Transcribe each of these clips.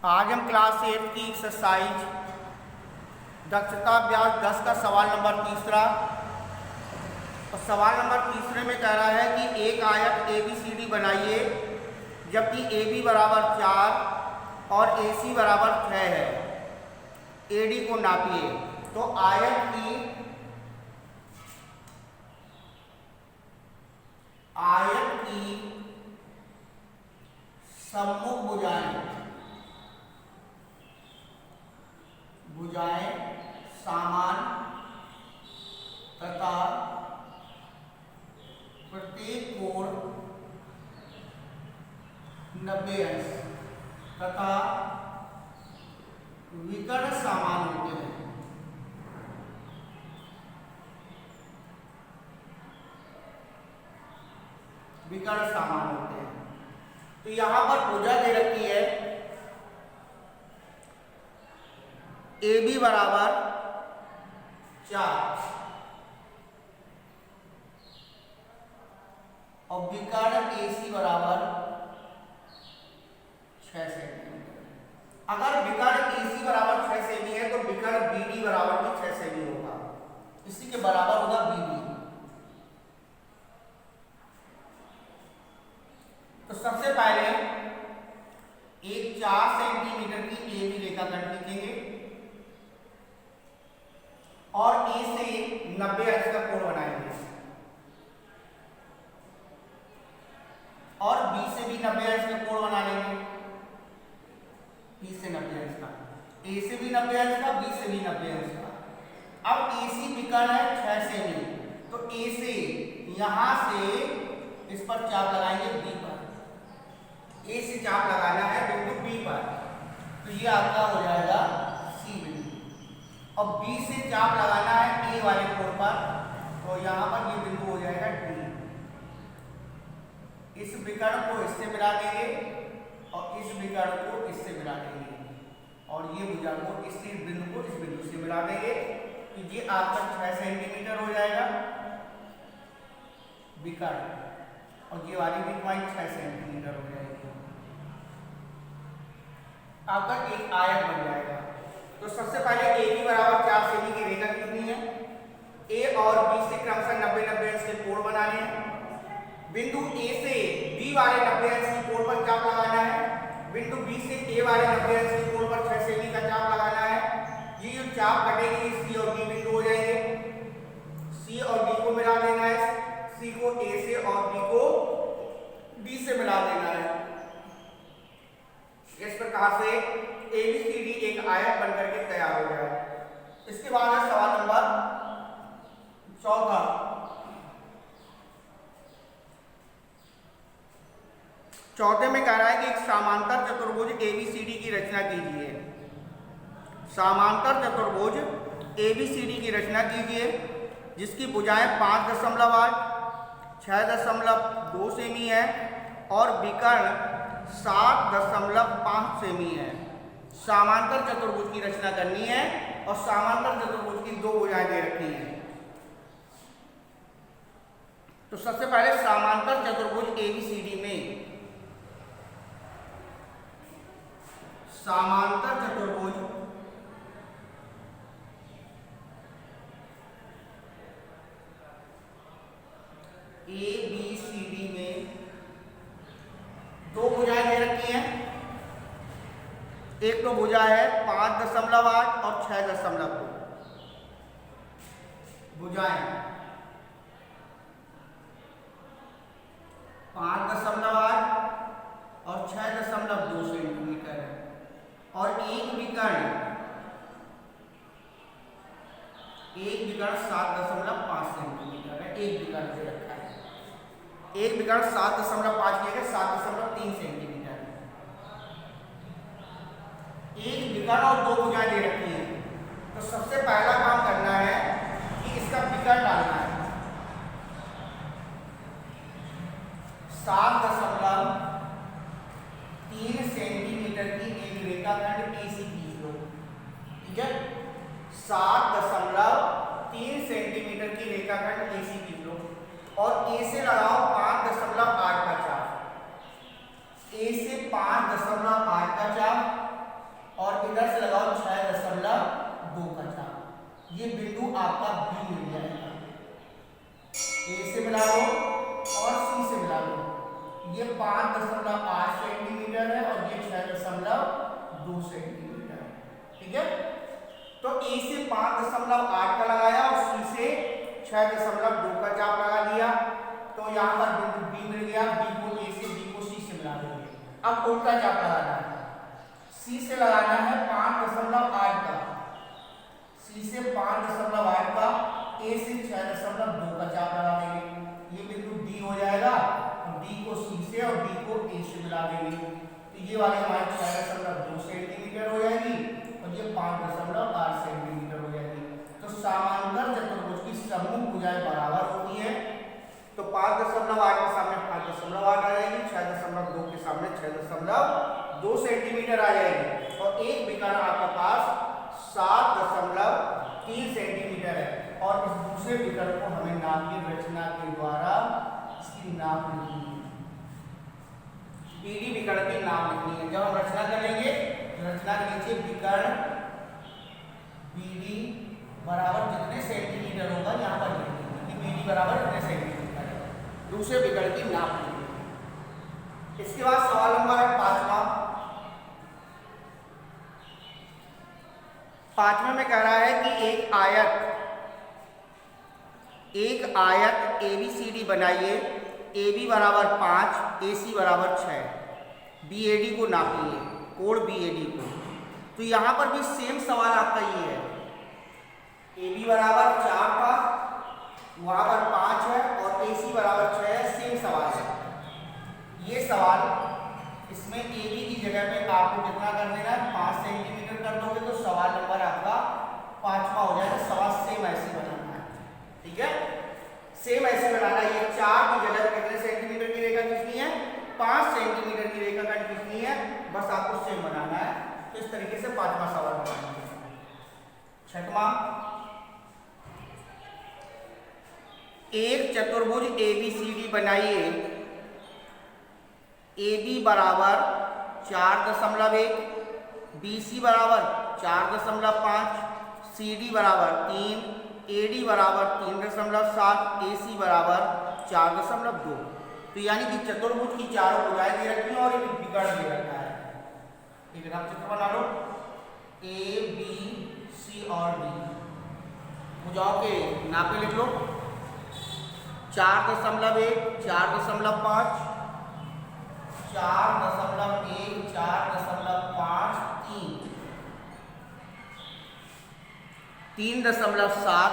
आज हम क्लास 8 की एक्सरसाइज दक्षता अभ्यास 10 का सवाल नंबर तीसरा और सवाल नंबर तीसरे में कह रहा है कि एक आयत ABCD बनाइए जबकि AB बराबर 4 और AC बराबर 6 है। AD को नापिए। तो आयत की सम्मुख भुजाएं समान तथा प्रत्येक कोण 90 अंश तथा विकर्ण समान होते हैं। विकर्ण समान होते हैं। तो यहां पर भुजा दे रखी है AB बराबर 4 और विकर्ण AC बराबर 6 सेमी। अगर विकर्ण AC बराबर 6 सेमी है तो विकर्ण BD बराबर भी 6 सेमी होगा। इसी के बराबर होगा BD। तो सबसे पहले एक 4 सेंटीमीटर की AB रेखाखंड खींचेंगे और A से 90 अंश का कोण बनाएंगे और B से भी 90 अंश का कोण बना लेंगे। B से 90 अंश का, A से भी 90 अंश का, B से भी 90 अंश का। अब AC विकर्ण है 6 सेमी, तो A से यहां से इस पर चाप लगाएंगे B पर। A से चाप लगाना है बिंदु B पर, तो ये आपका हो जाएगा C बिंदु। और B से चाप लगाना है A वाले कोण पर, तो यहाँ पर ये बिंदु हो जाएगा D। इस विकर्ण को इससे मिला देंगे और इस विकर्ण को इससे मिला देंगे और ये भुजा को इस बिंदु को इस बिंदु से मिला देंगे। तो ये आपका 6 सेंटीमीटर हो जाएगा विकर्ण और ये वाली भी पॉइंट 6 सेंटीमीटर हो जाएगी। आपका एक आयत बन जाएगा। तो सबसे पहले AB बराबर 4 सेमी की रेखा खींचनी है। A और B से क्रमशः 90-90 अंश के कोण बनाने हैं। बिंदु A से B वाले 90 अंश के कोण पर चाप लगाना है। बिंदु B से A वाले 90 अंश के कोण पर 6 सेमी का चाप लगाना है। ये जो चाप कटेंगे C और D बिंदु हो जाएंगे। C और D को मिला देना है। C को A से और B को D से मिला देना है। इस प्रकार से ABCD एक आयत बनकर के तैयार हो गया। इसके बाद है सवाल नंबर 14। चौथे में कह रहा है कि एक समांतर चतुर्भुज ABCD की रचना कीजिए। समांतर चतुर्भुज ABCD की रचना कीजिए जिसकी भुजाएं 5.8, 6.2 सेमी है और विकर्ण 7.5 सेमी है। समांतर चतुर्भुज की रचना करनी है और समांतर चतुर्भुज की 2 भुजाएं दे रखी हैं। तो सबसे पहले समांतर चतुर्भुज ABCD में समांतर चतुर्भुज ABCD में 2 भुजाएं दे रखी हैं। एक तो भुजा है 5.8 और 6.2 भुजाएं 5.8 और 6.2 सेंटीमीटर है और एक विकर्ण 7.5 सेंटीमीटर है। एक विकर्ण दे रखा है। एक विकर्ण 7.5 किया गया 7.3 सेंटीमीटर। एक विकर्ण और 2 भुजाएं दे रखी है। तो सबसे पहला काम करना है कि इसका विकर्ण डालना है। 7.3 सेंटीमीटर की एक रेखाखंड AC खींच लो। ठीक है, 7.3 सेंटीमीटर की रेखाखंड AC खींच लो और A से लगाओ 5.8 का चाप। A से 5.8 का चाप ये बिंदु आपका बी मिल जाएगा। ए से मिला लो और सी से मिला लो। ये 5.8 सेंटीमीटर है और ये 6.2 सेंटीमीटर है। ठीक है, तो ए से 5.8 का लगाया और सी से 6.2 का चाप लगा लिया। तो यहाँ पर बिंदु बी मिल गया। बी को ए से, बी को सी से मिला देंगे। अब उल्टा चाप लगाना है। सी से लगाना है 5.8 का, सी से 5.8 का, ए से 6.2 का चाप लगा देंगे। ये बिंदु डी हो जाएगा। डी को सी से और डी को ए से मिला देंगे। तो ये वाली हमारी 6.2 सेंटीमीटर हो जाएगी और ये 5.8 सेंटीमीटर हो जाएगी। तो समांतर चतुर्भुज की समूह भुजाएं बराबर होती है। तो 5.8 के सामने 5.8 आ जाएगी, 6.2 के सामने 6.2 सेंटीमीटर आ जाएगी और एक विकर्ण आपके पास 7.3 सेंटीमीटर है। और इस दूसरे विकर्ण को हमें नापीय रचना के द्वारा इसकी नाप लिखनी है। पीडी विकर्ण की नाप लिखनी है। जब हम रचना करेंगे, रचना के नीचे विकर्ण पीडी बराबर जितने सेंटीमीटर होगा यहाँ पर लिखेंगे कि पीडी बराबर कितने सेंटीमीटर है। दूसरे विकर्ण की नाप लिखेंगे। इसके बाद सवाल नंबर है 5वां। 5वें में कह रहा है कि एक आयत ABCD बनाइए। AB बराबर 5, AC बराबर 6, BAD को नापिए, कोण BAD को। तो यहाँ पर भी सेम सवाल आपका ये है। AB बराबर 4 का, वहाँ पर 5 है और AC बराबर 6 है। सेम सवाल है ये सवाल। इसमें AB की जगह पे आपको कितना कर देना है, 5 सेंटीमीटर कर दोगे तो सवाल नंबर आपका 5वां हो जाएगा। सवाल सेम ऐसे बनाना है। ठीक है, सेम ऐसे बनाना है। ये 4 की जगह कितने सेंटीमीटर की रेखा खींचनी है, 5 सेंटीमीटर की रेखा खींचनी है। बस आपको सेम बनाना है। तो इस तरीके से 5वां सवाल बनाना है। 6वां, एक चतुर्भुज ABCD बनाइए। AB बराबर 4.1, BC बराबर 4.5, CD बराबर 3, AD बराबर 3.7, AC बराबर 4.2। तो यानी कि चतुर्भुज की चारों भुजाएं दे रखी हैं और एक विकर्ण दे रखा है। एक चित्र बना लो। A, B, C और D भुजाओं के नापे लिख लो। 4.1, 4.5, 4.1, 4.5, 3.7,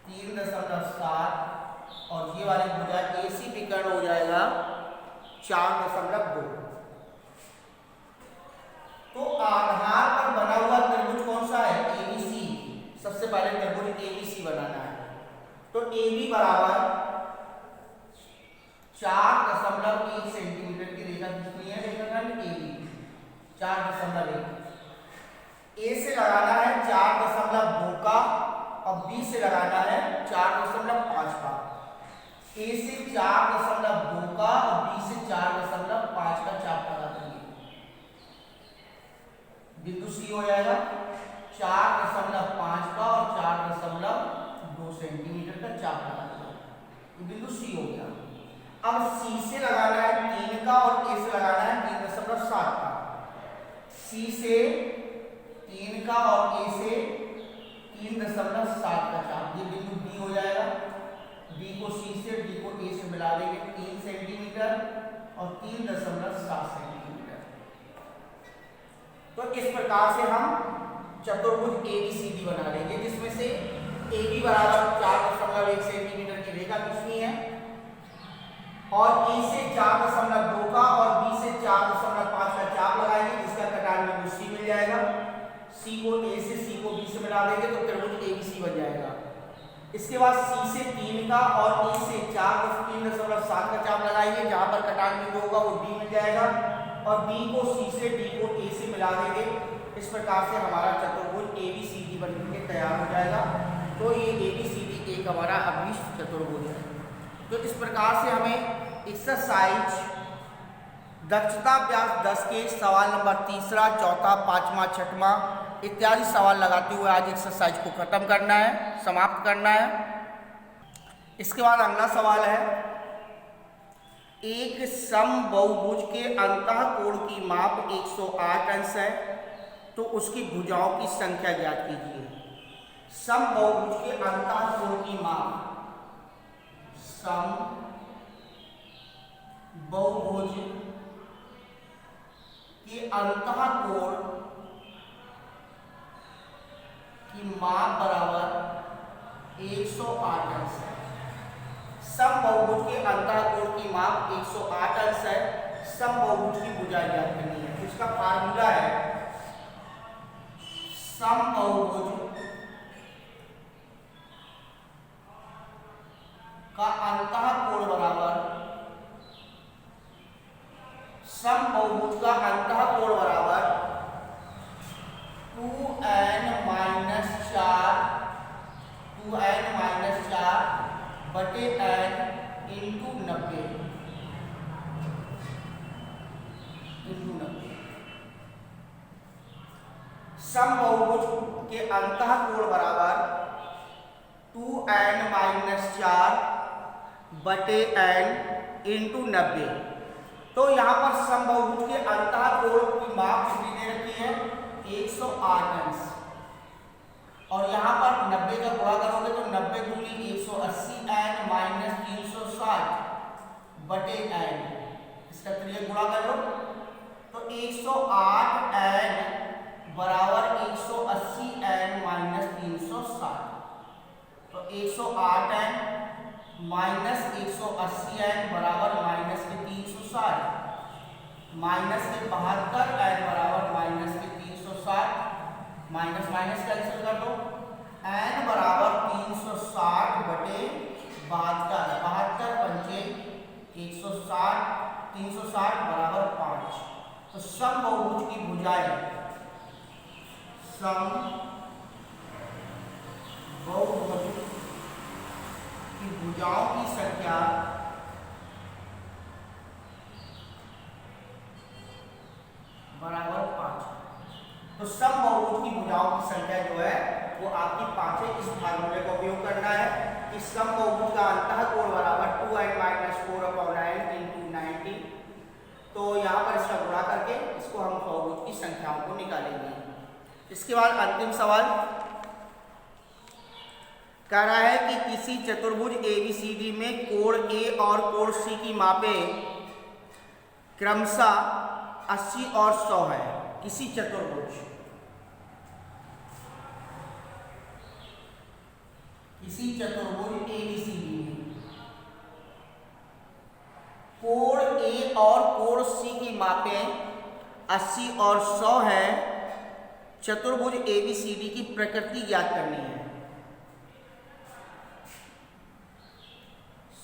3.7 और ये वाली भुजा AC विकर्ण हो जाएगा 4.2। तो आधार पर बना हुआ त्रिभुज कौन सा है, ABC। सबसे पहले त्रिभुज ABC बनाना है। तो AB बराबर 4.1 सेंटीमीटर की रेखा खींचनी है। रेखाखंड AB 4.1। A से लगाना है 4.2 का और B से लगाना है 4.5 का। A से 4.2 का और B से 4.5 का चाप लगा देंगे। बिंदु C हो जाएगा 4.5 का और 4.2 सेंटीमीटर का चाप लगा देंगे। बिंदु C हो गया। अब C से लगाना है 3 का और A से लगाना है 3.7 का। C से 3 का और A से 3.7 का चाप। ये बिंदु D हो जाएगा। D को C से, D को A से मिला देंगे 3 सेंटीमीटर और 3.7 सेंटीमीटर। तो इस प्रकार से हम चतुर्भुज ABCD बना लेंगे, जिसमें से AB बराबर 4.1 सेंटीमीटर की रेखा खींचनी है और A से 4.2 का और B से 4.5 का चाप लगाएंगे, जिसका कटान बिंदु C मिल जाएगा। C को A से, C को B से मिला देंगे तो त्रिभुज ABC बन जाएगा। इसके बाद C से 3 का और A से 3.7 का चाप लगाएंगे, जहां पर कटान बिंदु होगा वो D मिल जाएगा और B को C से, D को A से मिला देंगे। इस प्रकार से हमारा चतुर्भुज ABCD बनकर तैयार हो जाएगा। तो ये ABCD एक हमारा अभिष्ट चतुर्भुज है। तो इस प्रकार से हमें एक्सरसाइज दक्षता अभ्यास 10 के सवाल नंबर 3, 4, 5, 6 इत्यादि सवाल लगाते हुए आज एक्सरसाइज को खत्म करना है, समाप्त करना है। इसके बाद अगला सवाल है, एक समबाहुभुज के अंतः कोण की माप 108 अंश है, तो उसकी भुजाओं की संख्या ज्ञात कीजिए। समबाहुभुज के अंतः कोण की माप, समबाहुभुज के अंतः कोण की माप बराबर 108 अंश है। समबाहुभुज के अंतः कोण की माप 108 अंश है। समबाहुभुज की भुजा ज्ञात करनी है। इसका फार्मूला है समबाहुभुज का अंतः कोण बराबर, समबाहुभुज का अंतः कोण बराबर 2n-4 बटे n इंटू 90 समबाहुभुज के अंतः कोण बराबर 2n-4 बटे n इंटू 90। तो यहाँ पर समबाहुभुज के अंतः कोण की माप कितनी दे रखी है, 108 अंश, और यहाँ पर 90 का गुणा करोगे तो 90 दूनी 180 n-360 बटे n, इसका त्रिय गुणा कर लो तो 108 n बराबर 180 n-360, तो 108 n माइनस 180 n बराबर माइनस के 360, माइनस के 72 n बराबर माइनस के 360, माइनस माइनस कैंसिल कर दो, n बराबर 360 बटे 72, 72 पंचे 160, 360 बराबर 5। तो समबाहुभुज की भुजाएं, समबाहुभुज की भुजाओं की संख्या बराबर 5। तो समबाहुभुज की भुजाओं की संख्या जो है वो आपकी 5 है। इस फार्मूले का उपयोग करना है कि समबाहुभुज का अंतः कोण बराबर 2n-4/9 इंटू 90। तो यहाँ पर इसका गुणा करके इसको हम बहुभुज की संख्याओं को निकालेंगे। इसके बाद अंतिम सवाल कह रहा है कि किसी चतुर्भुज ABCD में कोण A और कोण C की मापें क्रमशः 80 और 100 है। किसी चतुर्भुज ABCD में कोण A और कोण C की मापें 80 और 100 है। चतुर्भुज ABCD की प्रकृति ज्ञात करनी है।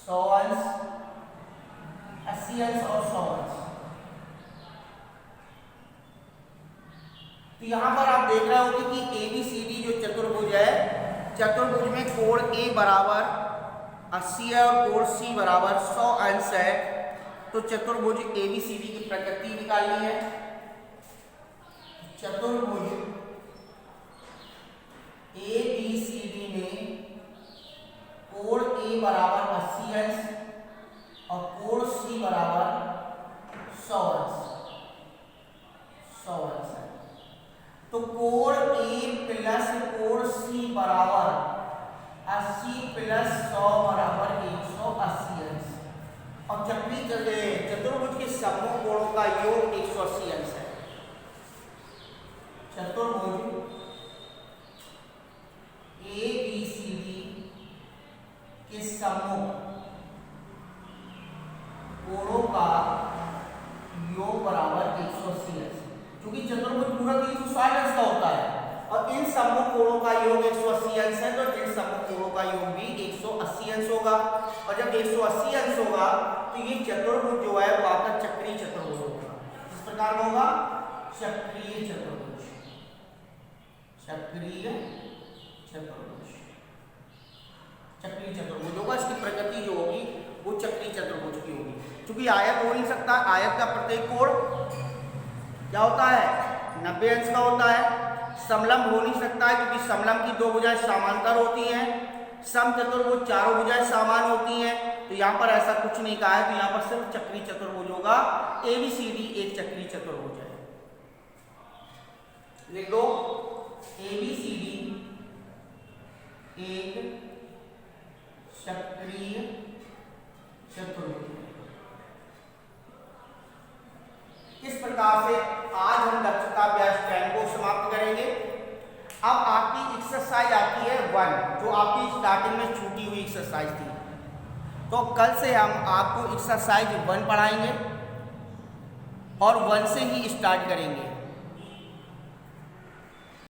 100 अंश, 80 अंश और 100 अंश। तो यहां पर आप देख रहे होंगे कि ABCD जो चतुर्भुज है, चतुर्भुज में कोण A बराबर 80 है और कोण C बराबर 100 अंश है। तो चतुर्भुज ABCD की प्रकृति निकालनी है। चतुर्भुज ABCD में कोण A बराबर 80 अंश और कोण C बराबर 100 अंश है। तो कोण A प्लस कोण C बराबर 80 प्लस 100 बराबर 180 अंश, और चतुर्भुज के समूह कोणों का योग 180 अंश है। चतुर्भुज ABCD के समूह कोणों का योग बराबर 180 अंश। क्योंकि चतुर्भुज पूरा 360 अंश का होता है और इन समूह कोणों का योग 180 अंश है, तो इन समूह कोणों का योग भी 180 अंश होगा। और जब 180 अंश होगा तो ये चतुर्भुज जो है वो आपका चक्रीय चतुर्भुज होगा। इस प्रकार होगा चक्रीय चतुर्भुज, चक्रीय चतुर्भुज होगा। इसकी प्रकृति जो होगी वो चक्रीय चतुर्भुज की होगी। क्योंकि आयत हो नहीं सकता, आयत का प्रत्येक कोण क्या होता है 90 अंश का होता है। समलंब हो नहीं सकता है क्योंकि समलंब की 2 भुजाएं समांतर होती हैं। समचतुर्भुज चारों भुजाएं समान होती हैं। तो यहाँ पर ऐसा कुछ नहीं कहा है, तो यहाँ पर सिर्फ चक्रीय चतुर्भुज होगा। ABCD एक चक्रीय चतुर्भुज है। लिख दो ABCD एक चक्रीय चतुर्भुज। इस प्रकार से आज हम दक्षता अभ्यास 10 को समाप्त करेंगे। अब आपकी एक्सरसाइज आती है 1, जो आपकी स्टार्टिंग में छूटी हुई एक्सरसाइज थी। तो कल से हम आपको एक्सरसाइज 1 पढ़ाएंगे और 1 से ही स्टार्ट करेंगे।